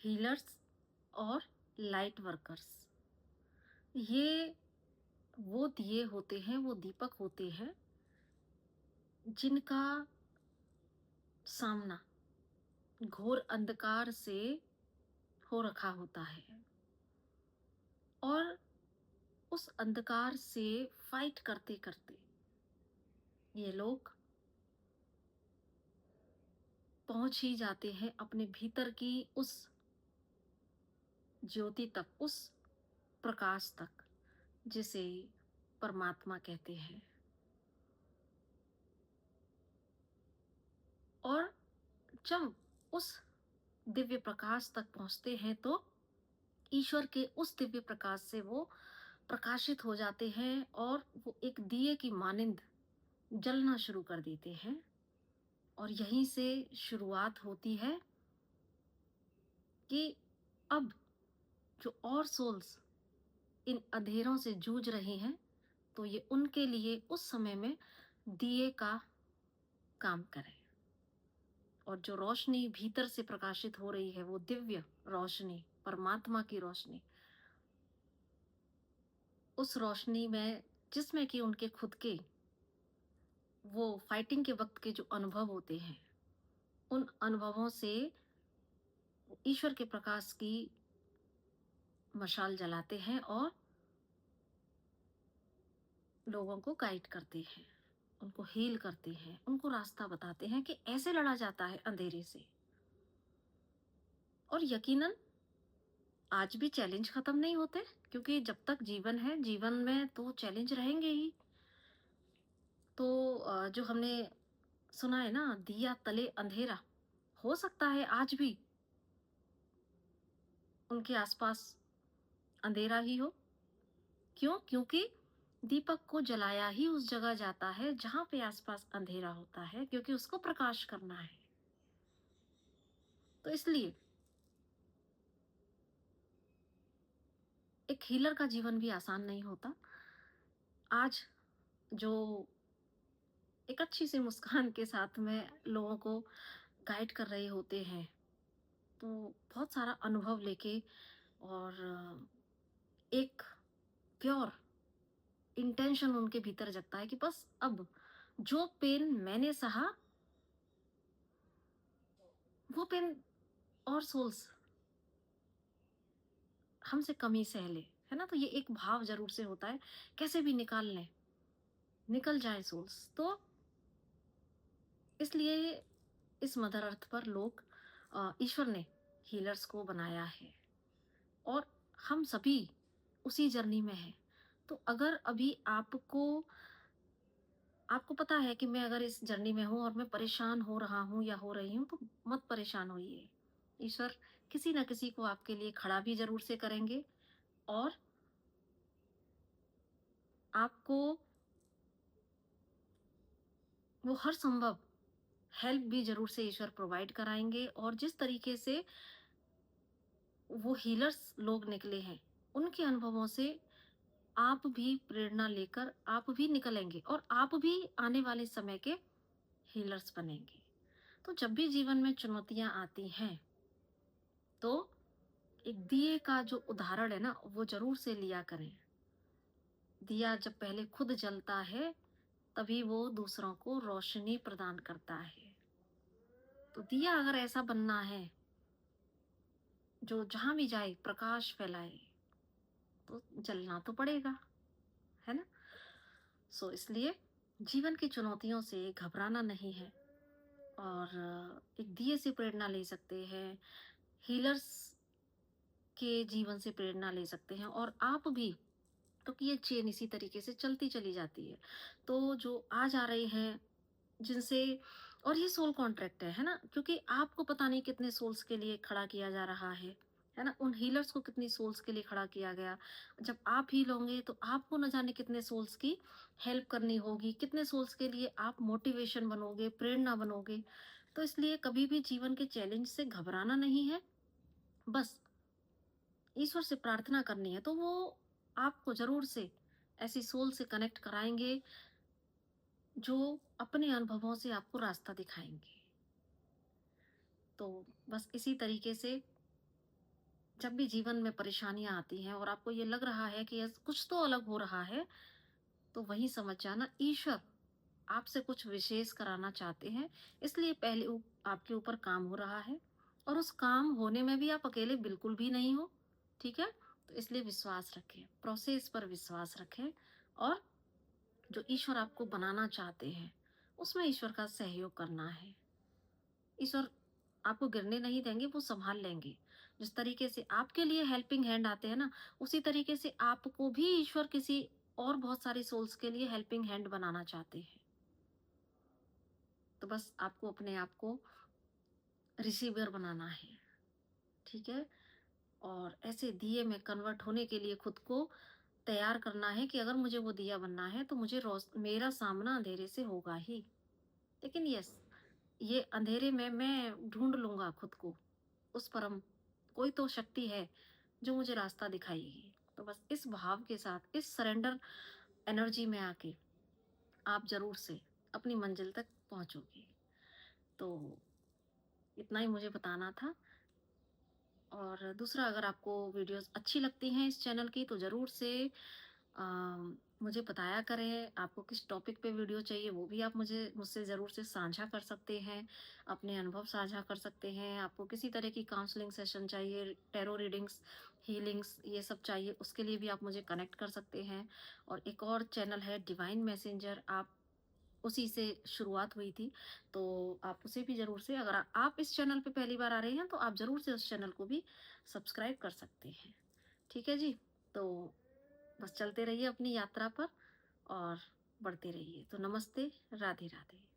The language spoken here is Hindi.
हीलर्स और लाइट वर्कर्स, ये वो दिए होते हैं, वो दीपक होते हैं जिनका सामना घोर अंधकार से हो रखा होता है और उस अंधकार से फाइट करते करते ये लोग पहुंच ही जाते हैं अपने भीतर की उस ज्योति तक, उस प्रकाश तक, जिसे परमात्मा कहते हैं। और जब उस दिव्य प्रकाश तक पहुंचते हैं तो ईश्वर के उस दिव्य प्रकाश से वो प्रकाशित हो जाते हैं और वो एक दिए की मानिंद जलना शुरू कर देते हैं। और यहीं से शुरुआत होती है कि अब जो और सोल्स इन अंधेरों से जूझ रही हैं, तो ये उनके लिए उस समय में दिए का काम करें। और जो रोशनी भीतर से प्रकाशित हो रही है, वो दिव्य रोशनी, परमात्मा की रोशनी, उस रोशनी में जिसमें कि उनके खुद के वो फाइटिंग के वक्त के जो अनुभव होते हैं, उन अनुभवों से वो ईश्वर के प्रकाश की मशाल जलाते हैं और लोगों को गाइड करते हैं, उनको हील करते हैं, उनको रास्ता बताते हैं कि ऐसे लड़ा जाता है अंधेरे से। और यकीनन आज भी चैलेंज खत्म नहीं होते, क्योंकि जब तक जीवन है, जीवन में तो चैलेंज रहेंगे ही। तो जो हमने सुना है ना, दिया तले अंधेरा, हो सकता है आज भी उनके आसपास अंधेरा ही हो। क्यों? क्योंकि दीपक को जलाया ही उस जगह जाता है जहां पे आसपास अंधेरा होता है, क्योंकि उसको प्रकाश करना है। तो इसलिए एक हीलर का जीवन भी आसान नहीं होता। आज जो एक अच्छी सी मुस्कान के साथ में लोगों को गाइड कर रहे होते हैं, तो बहुत सारा अनुभव लेके और एक प्योर इंटेंशन उनके भीतर जगता है कि बस अब जो पेन मैंने सहा, वो पेन और सोल्स हमसे कम ही सह ले, है ना? तो ये एक भाव ज़रूर से होता है, कैसे भी निकाल लें, निकल जाए सोल्स। तो इसलिए इस मदर अर्थ पर लोग ईश्वर ने हीलर्स को बनाया है और हम सभी उसी जर्नी में हैं। तो अगर अभी आपको पता है कि मैं अगर इस जर्नी में हूँ और मैं परेशान हो रहा हूँ या हो रही हूँ, तो मत परेशान होइए। ईश्वर किसी न किसी को आपके लिए खड़ा भी ज़रूर से करेंगे और आपको वो हर संभव हेल्प भी ज़रूर से ईश्वर प्रोवाइड कराएँगे। और जिस तरीके से वो हीलर्स लोग निकले हैं, उनके अनुभवों से आप भी प्रेरणा लेकर आप भी निकलेंगे और आप भी आने वाले समय के हीलर्स बनेंगे। तो जब भी जीवन में चुनौतियाँ आती हैं, तो एक दिए का जो उदाहरण है ना, वो ज़रूर से लिया करें। दिया जब पहले खुद जलता है, तभी वो दूसरों को रोशनी प्रदान करता है। तो दिया अगर ऐसा बनना है, जो जहाँ भी जाए प्रकाश फैलाए, तो जलना तो पड़ेगा, है ना? सो इसलिए जीवन की चुनौतियों से घबराना नहीं है और एक दिए से प्रेरणा ले सकते हैं, हीलर्स के जीवन से प्रेरणा ले सकते हैं और आप भी, क्योंकि ये चेन इसी तरीके से चलती चली जाती है। तो जो आज आ रहे हैं जिनसे, और ये सोल कॉन्ट्रैक्ट है ना? क्योंकि आपको पता नहीं कितने सोल्स के लिए खड़ा किया जा रहा है ना? उन हीलर्स को कितनी सोल्स के लिए खड़ा किया गया। जब आप हील होंगे तो आपको न जाने कितने सोल्स की हेल्प करनी होगी, कितने सोल्स के लिए आप मोटिवेशन बनोगे, प्रेरणा बनोगे। तो इसलिए कभी भी जीवन के चैलेंज से घबराना नहीं है, बस ईश्वर से प्रार्थना करनी है, तो वो आपको ज़रूर से ऐसी सोल से कनेक्ट कराएँगे, जो अपने अनुभवों से आपको रास्ता दिखाएँगे। तो बस इसी तरीके से जब भी जीवन में परेशानियाँ आती हैं और आपको ये लग रहा है कि कुछ तो अलग हो रहा है, तो वही समझ जाना ईश्वर आपसे कुछ विशेष कराना चाहते हैं। इसलिए पहले आपके ऊपर काम हो रहा है और उस काम होने में भी आप अकेले बिल्कुल भी नहीं हो, ठीक है? तो इसलिए विश्वास रखें, प्रोसेस पर विश्वास रखें और जो ईश्वर आपको बनाना चाहते हैं, उसमें ईश्वर का सहयोग करना है। ईश्वर आपको गिरने नहीं देंगे, वो सँभाल लेंगे। जिस तरीके से आपके लिए हेल्पिंग हैंड आते हैं ना, उसी तरीके से आपको भी ईश्वर किसी और बहुत सारे सोल्स के लिए हेल्पिंग हैंड बनाना चाहते हैं। तो बस आपको अपने आप को रिसीवर बनाना है, ठीक है? और ऐसे दिए में कन्वर्ट होने के लिए खुद को तैयार करना है कि अगर मुझे वो दिया बनना है, तो मुझे मेरा सामना अंधेरे से होगा ही। लेकिन यस, ये अंधेरे में मैं ढूँढ लूँगा खुद को। उस परम कोई तो शक्ति है जो मुझे रास्ता दिखाएगी। तो बस इस भाव के साथ, इस सरेंडर एनर्जी में आके आप ज़रूर से अपनी मंजिल तक पहुँचोगे। तो इतना ही मुझे बताना था। और दूसरा, अगर आपको वीडियोस अच्छी लगती हैं इस चैनल की, तो ज़रूर से अ, मुझे बताया करें। आपको किस टॉपिक पे वीडियो चाहिए, वो भी आप मुझसे ज़रूर से साझा कर सकते हैं। अपने अनुभव साझा कर सकते हैं। आपको किसी तरह की काउंसलिंग सेशन चाहिए, टैरो रीडिंग्स, हीलिंग्स, ये सब चाहिए, उसके लिए भी आप मुझे कनेक्ट कर सकते हैं। और एक और चैनल है डिवाइन मैसेंजर, आप उसी से शुरुआत हुई थी, तो आप उसे भी ज़रूर से, अगर आप इस चैनल पे पहली बार आ रहे हैं, तो आप ज़रूर से उस चैनल को भी सब्सक्राइब कर सकते हैं। ठीक है जी? तो बस चलते रहिए अपनी यात्रा पर और बढ़ते रहिए। तो नमस्ते, राधे-राधे।